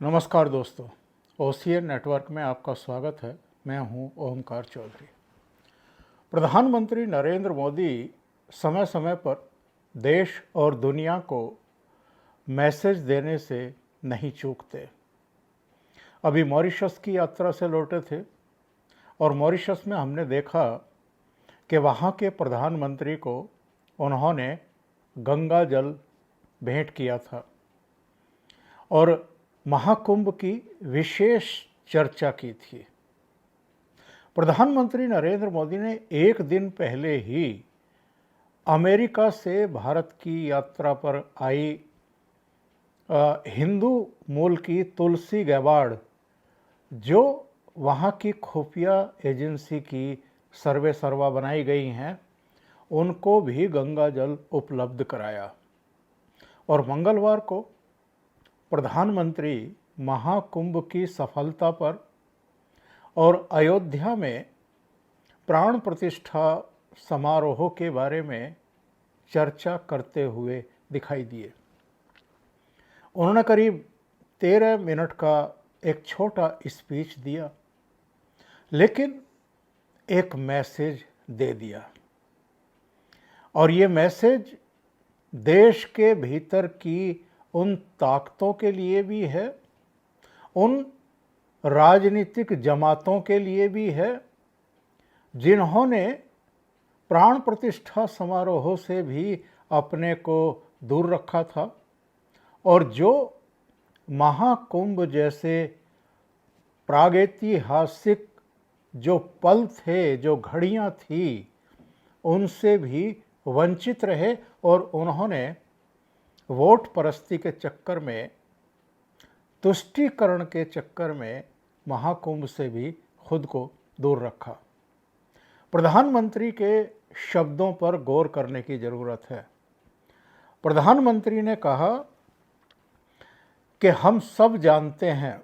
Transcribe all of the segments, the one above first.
नमस्कार दोस्तों, OCN network में आपका स्वागत है। मैं हूं ओमकार चौधरी। प्रधानमंत्री नरेंद्र मोदी समय समय पर देश और दुनिया को मैसेज देने से नहीं चूकते। अभी मॉरिशस की यात्रा से लौटे थे और मॉरिशस में हमने देखा कि वहाँ के प्रधानमंत्री को उन्होंने गंगा जल भेंट किया था और महाकुंभ की विशेष चर्चा की थी। प्रधानमंत्री नरेंद्र मोदी ने एक दिन पहले ही अमेरिका से भारत की यात्रा पर आई हिंदू मूल की तुलसी गैबार्ड, जो वहाँ की खुफिया एजेंसी की सर्वे सर्वा बनाई गई हैं, उनको भी गंगा जल उपलब्ध कराया। और मंगलवार को प्रधानमंत्री महाकुंभ की सफलता पर और अयोध्या में प्राण प्रतिष्ठा समारोह के बारे में चर्चा करते हुए दिखाई दिए। उन्होंने करीब 13 मिनट का एक छोटा स्पीच दिया, लेकिन एक मैसेज दे दिया। और ये मैसेज देश के भीतर की उन ताकतों के लिए भी है, उन राजनीतिक जमातों के लिए भी है जिन्होंने प्राण प्रतिष्ठा समारोह से भी अपने को दूर रखा था और जो महाकुंभ जैसे प्रागैतिहासिक जो पल थे, जो घड़ियां थी, उनसे भी वंचित रहे और उन्होंने वोट परस्ती के चक्कर में, तुष्टीकरण के चक्कर में महाकुंभ से भी खुद को दूर रखा। प्रधानमंत्री के शब्दों पर गौर करने की ज़रूरत है। प्रधानमंत्री ने कहा कि हम सब जानते हैं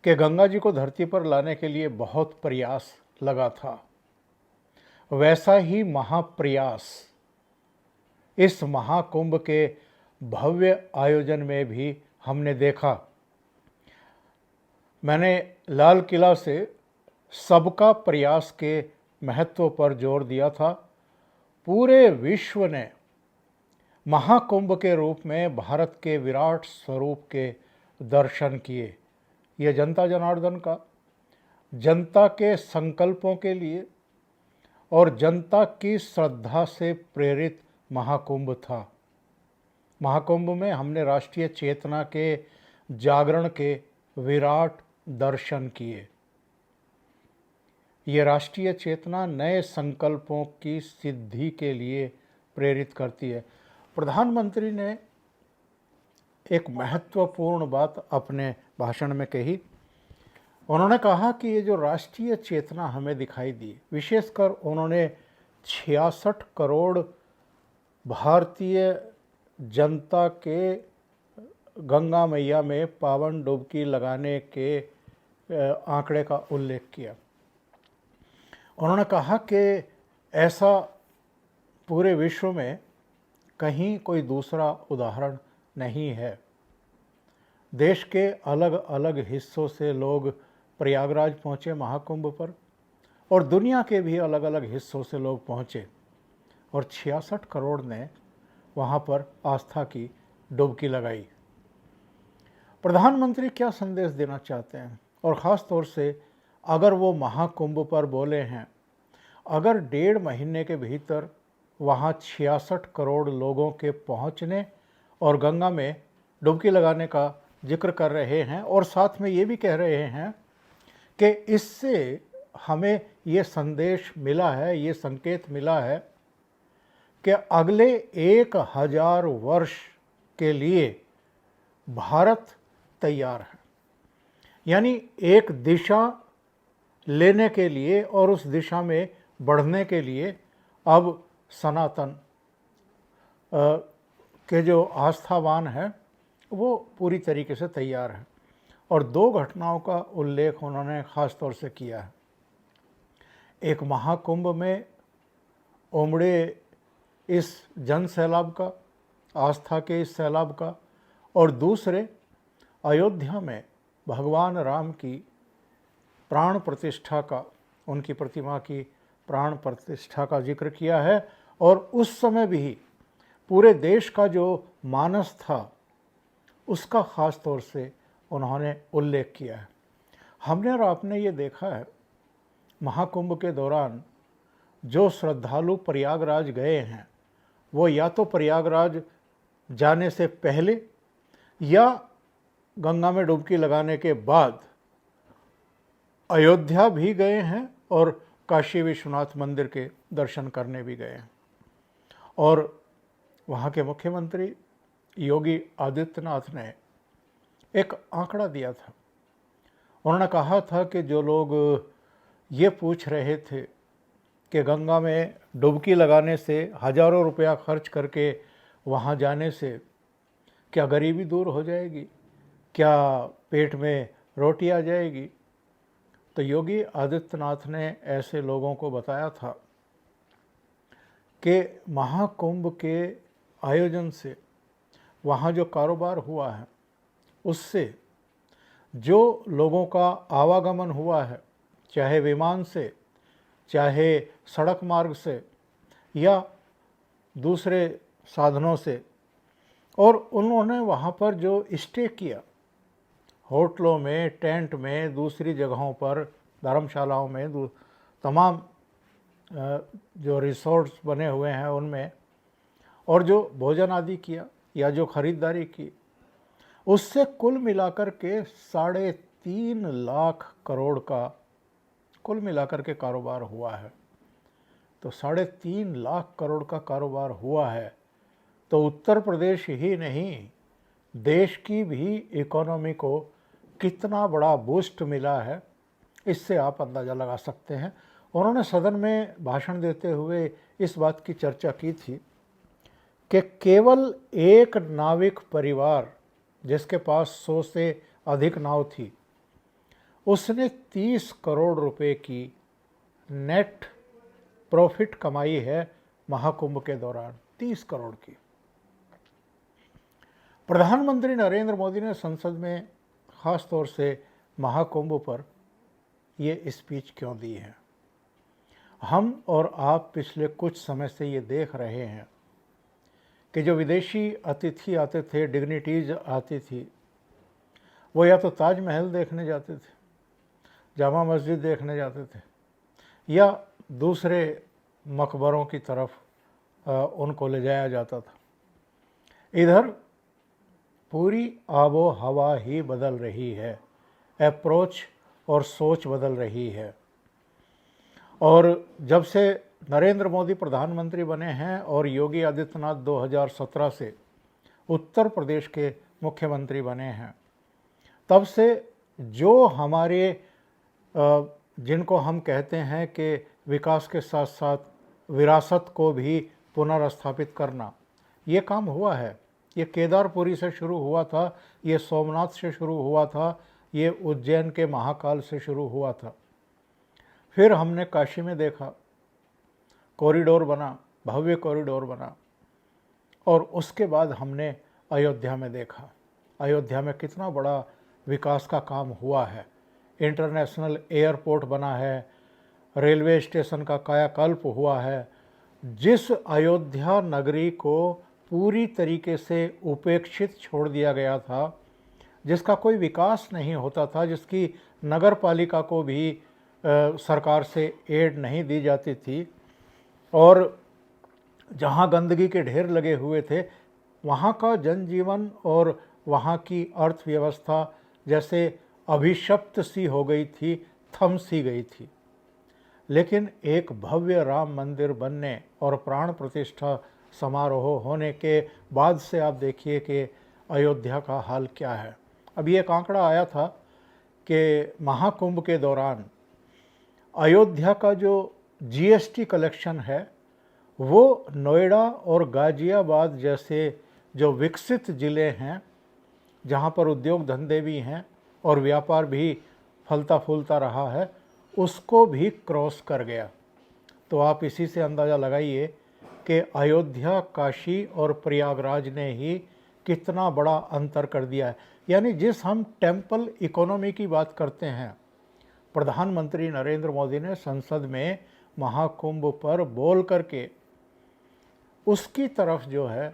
कि गंगा जी को धरती पर लाने के लिए बहुत प्रयास लगा था। वैसा ही महाप्रयास इस महाकुंभ के भव्य आयोजन में भी हमने देखा। मैंने लाल किला से सबका प्रयास के महत्व पर जोर दिया था। पूरे विश्व ने महाकुंभ के रूप में भारत के विराट स्वरूप के दर्शन किए। ये जनता जनार्दन का, जनता के संकल्पों के लिए और जनता की श्रद्धा से प्रेरित महाकुंभ था। महाकुंभ में हमने राष्ट्रीय चेतना के जागरण के विराट दर्शन किए। ये राष्ट्रीय चेतना नए संकल्पों की सिद्धि के लिए प्रेरित करती है। प्रधानमंत्री ने एक महत्वपूर्ण बात अपने भाषण में कही। उन्होंने कहा कि ये जो राष्ट्रीय चेतना हमें दिखाई दी, विशेषकर उन्होंने 66 करोड़ भारतीय जनता के गंगा मैया में पावन डुबकी लगाने के आंकड़े का उल्लेख किया। उन्होंने कहा कि ऐसा पूरे विश्व में कहीं कोई दूसरा उदाहरण नहीं है। देश के अलग अलग हिस्सों से लोग प्रयागराज पहुँचे महाकुंभ पर और दुनिया के भी अलग अलग हिस्सों से लोग पहुँचे और 66 करोड़ ने वहाँ पर आस्था की डुबकी लगाई। प्रधानमंत्री क्या संदेश देना चाहते हैं, और ख़ास तौर से अगर वो महाकुंभ पर बोले हैं, अगर 1.5 महीने के भीतर वहाँ 66 करोड़ लोगों के पहुँचने और गंगा में डुबकी लगाने का जिक्र कर रहे हैं और साथ में ये भी कह रहे हैं कि इससे हमें ये संदेश मिला है, ये संकेत मिला है कि अगले 1000 वर्ष के लिए भारत तैयार है। यानी एक दिशा लेने के लिए और उस दिशा में बढ़ने के लिए अब सनातन के जो आस्थावान हैं वो पूरी तरीके से तैयार है। और 2 घटनाओं का उल्लेख उन्होंने ख़ास तौर से किया है। एक महाकुंभ में उमड़े इस जन सैलाब का, आस्था के इस सैलाब का, और दूसरे अयोध्या में भगवान राम की प्राण प्रतिष्ठा का, उनकी प्रतिमा की प्राण प्रतिष्ठा का जिक्र किया है। और उस समय भी पूरे देश का जो मानस था उसका ख़ास तौर से उन्होंने उल्लेख किया है। हमने और आपने ये देखा है महाकुंभ के दौरान जो श्रद्धालु प्रयागराज गए हैं वो या तो प्रयागराज जाने से पहले या गंगा में डुबकी लगाने के बाद अयोध्या भी गए हैं और काशी विश्वनाथ मंदिर के दर्शन करने भी गए हैं। और वहाँ के मुख्यमंत्री योगी आदित्यनाथ ने एक आंकड़ा दिया था। उन्होंने कहा था कि जो लोग ये पूछ रहे थे कि गंगा में डुबकी लगाने से हज़ारों रुपया खर्च करके वहाँ जाने से क्या गरीबी दूर हो जाएगी, क्या पेट में रोटी आ जाएगी, तो योगी आदित्यनाथ ने ऐसे लोगों को बताया था कि महाकुंभ के आयोजन से वहाँ जो कारोबार हुआ है उससे जो लोगों का आवागमन हुआ है, चाहे विमान से, चाहे सड़क मार्ग से या दूसरे साधनों से, और उन्होंने वहाँ पर जो स्टे किया, होटलों में, टेंट में, दूसरी जगहों पर, धर्मशालाओं में, तमाम जो रिसोर्ट्स बने हुए हैं उनमें, और जो भोजन आदि किया या जो खरीदारी की, उससे कुल मिलाकर के 3.5 लाख करोड़ का कुल मिलाकर के कारोबार हुआ है। तो 3.5 लाख करोड़ का कारोबार हुआ है तो उत्तर प्रदेश ही नहीं, देश की भी इकोनॉमी को कितना बड़ा बूस्ट मिला है, इससे आप अंदाज़ा लगा सकते हैं। उन्होंने सदन में भाषण देते हुए इस बात की चर्चा की थी कि केवल एक नाविक परिवार जिसके पास 100 से अधिक नाव थी, उसने 30 करोड़ रुपए की नेट प्रॉफिट कमाई है महाकुंभ के दौरान, 30 करोड़ की। प्रधानमंत्री नरेंद्र मोदी ने संसद में ख़ास तौर से महाकुंभ पर ये स्पीच क्यों दी है? हम और आप पिछले कुछ समय से ये देख रहे हैं कि जो विदेशी अतिथि आते थे, डिग्निटीज आती थी, वो या तो ताजमहल देखने जाते थे, जामा मस्जिद देखने जाते थे, या दूसरे मकबरों की तरफ उनको ले जाया जाता था। इधर पूरी आबो हवा ही बदल रही है, अप्रोच और सोच बदल रही है। और जब से नरेंद्र मोदी प्रधानमंत्री बने हैं और योगी आदित्यनाथ 2017 से उत्तर प्रदेश के मुख्यमंत्री बने हैं, तब से जो हमारे जिनको हम कहते हैं कि विकास के साथ साथ विरासत को भी पुनर्स्थापित करना, ये काम हुआ है। ये केदारपुरी से शुरू हुआ था, ये सोमनाथ से शुरू हुआ था, ये उज्जैन के महाकाल से शुरू हुआ था। फिर हमने काशी में देखा, कॉरिडोर बना, भव्य कॉरिडोर बना, और उसके बाद हमने अयोध्या में देखा, अयोध्या में कितना बड़ा विकास का काम हुआ है। इंटरनेशनल एयरपोर्ट बना है, रेलवे स्टेशन का कायाकल्प हुआ है। जिस अयोध्या नगरी को पूरी तरीके से उपेक्षित छोड़ दिया गया था, जिसका कोई विकास नहीं होता था, जिसकी नगर पालिका को भी सरकार से एड नहीं दी जाती थी, और जहाँ गंदगी के ढेर लगे हुए थे, वहाँ का जनजीवन और वहाँ की अर्थव्यवस्था जैसे अभिशप्त सी हो गई थी, थम सी गई थी। लेकिन एक भव्य राम मंदिर बनने और प्राण प्रतिष्ठा समारोह होने के बाद से आप देखिए कि अयोध्या का हाल क्या है। अभी एक आंकड़ा आया था कि महाकुंभ के दौरान अयोध्या का जो जीएसटी कलेक्शन है वो नोएडा और गाज़ियाबाद जैसे जो विकसित ज़िले हैं, जहाँ पर उद्योग धंधे भी हैं और व्यापार भी फलता फूलता रहा है, उसको भी क्रॉस कर गया। तो आप इसी से अंदाज़ा लगाइए कि अयोध्या, काशी और प्रयागराज ने ही कितना बड़ा अंतर कर दिया है। यानी जिस हम टेम्पल इकोनॉमी की बात करते हैं, प्रधानमंत्री नरेंद्र मोदी ने संसद में महाकुंभ पर बोल करके उसकी तरफ जो है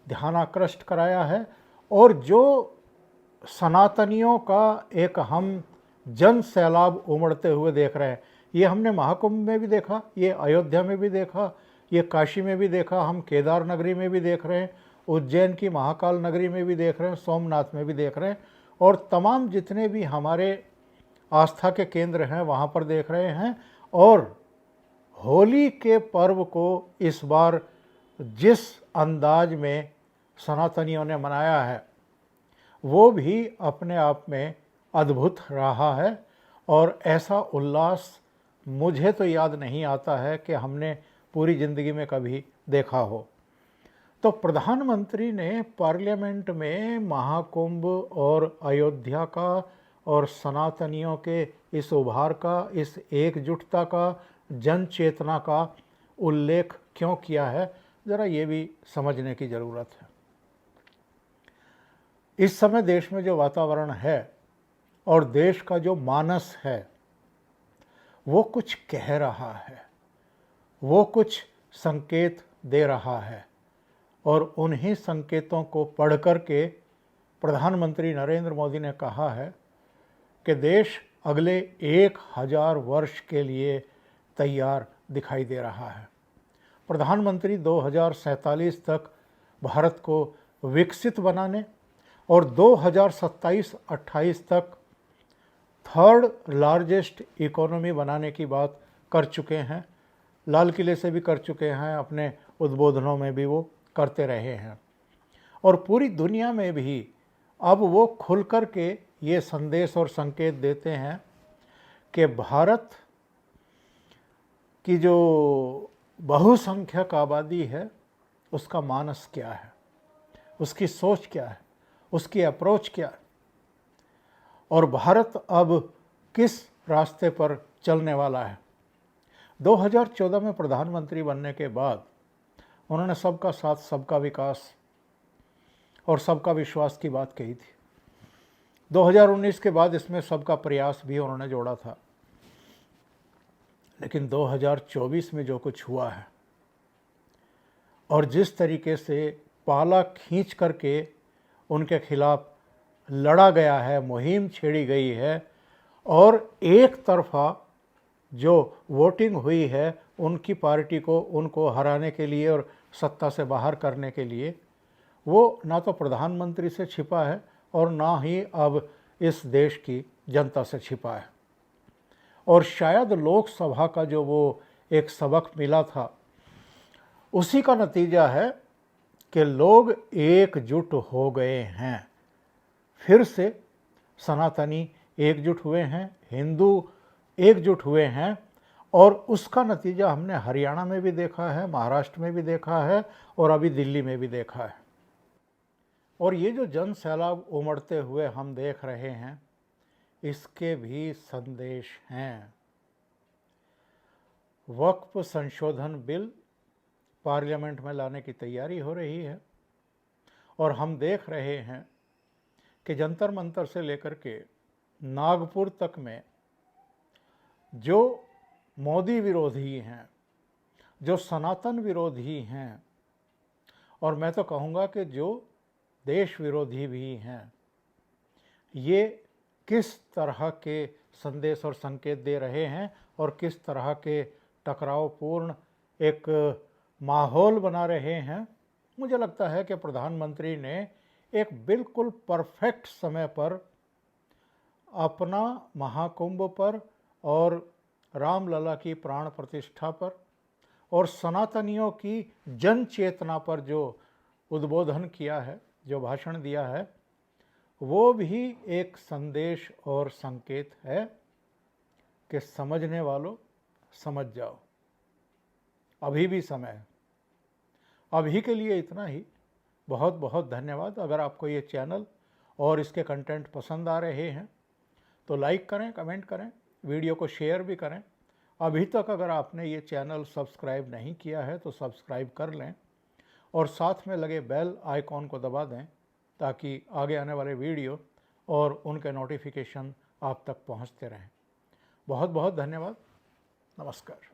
ध्यान आकृष्ट कराया है। और जो सनातनियों का एक हम जन सैलाब उमड़ते हुए देख रहे हैं, ये हमने महाकुंभ में भी देखा, ये अयोध्या में भी देखा, ये काशी में भी देखा, हम केदार नगरी में भी देख रहे हैं, उज्जैन की महाकाल नगरी में भी देख रहे हैं, सोमनाथ में भी देख रहे हैं, और तमाम जितने भी हमारे आस्था के केंद्र हैं वहाँ पर देख रहे हैं। और होली के पर्व को इस बार जिस अंदाज में सनातनियों ने मनाया है वो भी अपने आप में अद्भुत रहा है। और ऐसा उल्लास मुझे तो याद नहीं आता है कि हमने पूरी ज़िंदगी में कभी देखा हो। तो प्रधानमंत्री ने पार्लियामेंट में महाकुंभ और अयोध्या का और सनातनियों के इस उभार का, इस एकजुटता का, जन चेतना का उल्लेख क्यों किया है, ज़रा ये भी समझने की ज़रूरत है। इस समय देश में जो वातावरण है और देश का जो मानस है वो कुछ कह रहा है, वो कुछ संकेत दे रहा है। और उन्हीं संकेतों को पढ़ कर के प्रधानमंत्री नरेंद्र मोदी ने कहा है कि देश अगले 1000 वर्ष के लिए तैयार दिखाई दे रहा है। प्रधानमंत्री 2047 तक भारत को विकसित बनाने और 2027-28 तक थर्ड लार्जेस्ट इकोनॉमी बनाने की बात कर चुके हैं। लाल किले से भी कर चुके हैं, अपने उद्बोधनों में भी वो करते रहे हैं। और पूरी दुनिया में भी अब वो खुल कर के ये संदेश और संकेत देते हैं कि भारत की जो बहुसंख्यक आबादी है उसका मानस क्या है, उसकी सोच क्या है, उसकी अप्रोच क्या है, और भारत अब किस रास्ते पर चलने वाला है। 2014 में प्रधानमंत्री बनने के बाद उन्होंने सबका साथ, सबका विकास और सबका विश्वास की बात कही थी। 2019 के बाद इसमें सबका प्रयास भी उन्होंने जोड़ा था। लेकिन 2024 में जो कुछ हुआ है और जिस तरीके से पाला खींच करके उनके खिलाफ लड़ा गया है, मुहिम छेड़ी गई है, और एक तरफा जो वोटिंग हुई है उनकी पार्टी को, उनको हराने के लिए और सत्ता से बाहर करने के लिए, वो ना तो प्रधानमंत्री से छिपा है और ना ही अब इस देश की जनता से छिपा है। और शायद लोकसभा का जो वो एक सबक मिला था उसी का नतीजा है कि लोग एकजुट हो गए हैं। फिर से सनातनी एकजुट हुए हैं, हिंदू एकजुट हुए हैं, और उसका नतीजा हमने हरियाणा में भी देखा है, महाराष्ट्र में भी देखा है और अभी दिल्ली में भी देखा है। और ये जो जन सैलाब उमड़ते हुए हम देख रहे हैं इसके भी संदेश हैं। वक्फ संशोधन बिल पार्लियामेंट में लाने की तैयारी हो रही है और हम देख रहे हैं कि जंतर मंतर से लेकर के नागपुर तक में जो मोदी विरोधी हैं, जो सनातन विरोधी हैं, और मैं तो कहूँगा कि जो देश विरोधी भी हैं, ये किस तरह के संदेश और संकेत दे रहे हैं और किस तरह के टकरावपूर्ण एक माहौल बना रहे हैं। मुझे लगता है कि प्रधानमंत्री ने एक बिल्कुल परफेक्ट समय पर अपना महाकुंभ पर और रामलला की प्राण प्रतिष्ठा पर और सनातनियों की जन चेतना पर जो उद्बोधन किया है, जो भाषण दिया है, वो भी एक संदेश और संकेत है कि समझने वालों समझ जाओ, अभी भी समय है। अभी के लिए इतना ही। बहुत बहुत धन्यवाद। अगर आपको ये चैनल और इसके कंटेंट पसंद आ रहे हैं तो लाइक करें, कमेंट करें, वीडियो को शेयर भी करें। अभी तक अगर आपने ये चैनल सब्सक्राइब नहीं किया है तो सब्सक्राइब कर लें और साथ में लगे बेल आइकॉन को दबा दें ताकि आगे आने वाले वीडियो और उनके नोटिफिकेशन आप तक पहुंचते रहें। बहुत बहुत धन्यवाद। नमस्कार।